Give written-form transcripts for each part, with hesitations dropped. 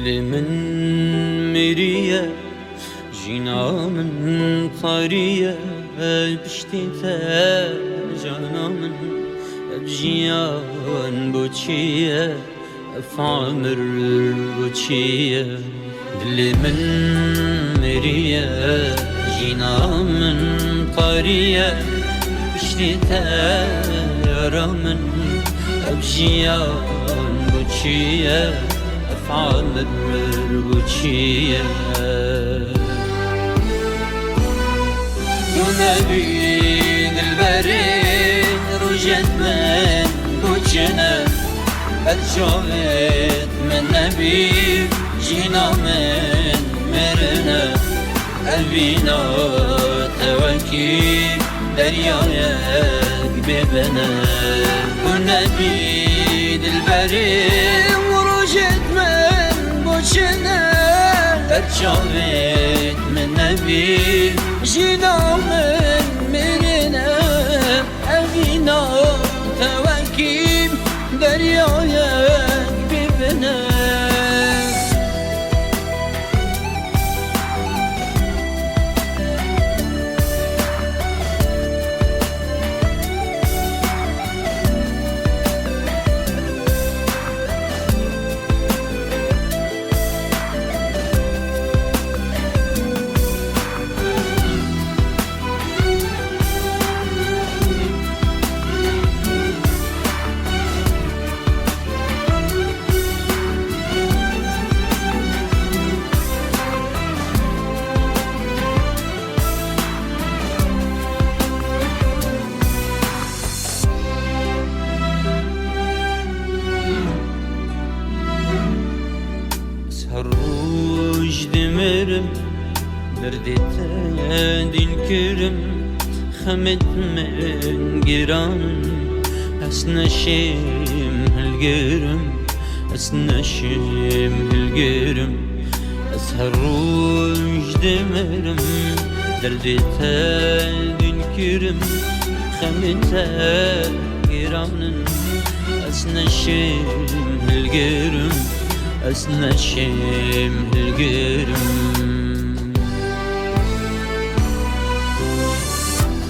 دل من مریه جینا من طاریه پشتی تا جانا من بجیان بو چیه فامر بو چیه دل من مریه جینا من طاریه پشتی تا یارا من بجیان بو چیه فامر بو چیه نبي البرين رجت من بوجنا الجوت من نبي جينا من مرنا قلبينا توكي درياك ببنا ونبي البرين رجت من بوجنا الجوت من نبي جينا من مرنا قلبينا توكيب درياك ببنا سروج دمرم دردت دلكرم خمت من جيران اسنشم هالجرم اسنشم هالجرم سروج دمرم دردت دلكرم خمت جيران اسنشم هالجرم اسنشم القرم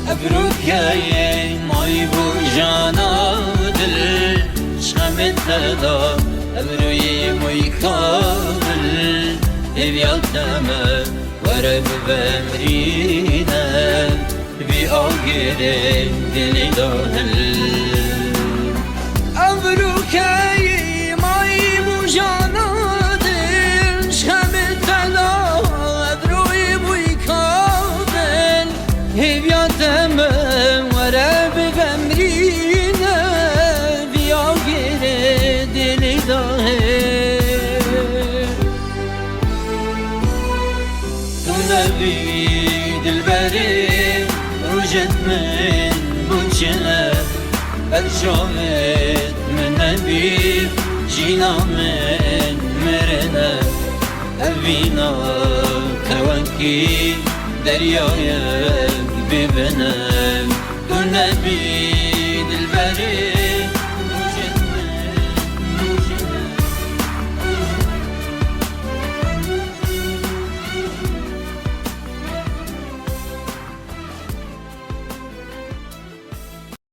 ابروك يا ماي بو جانا دل شمت لدا ابروي موي كامل ابيات دم ورب بمرينا بي اغير دلي داهل ابروك يا ماي بو جانا هبياتم ورب بمرينا بيا غير دلي داهر نبي دلبري رجت من بوجنا الجوت من نبي جينا من مرنا أبينا توكي درياك ببنا النبي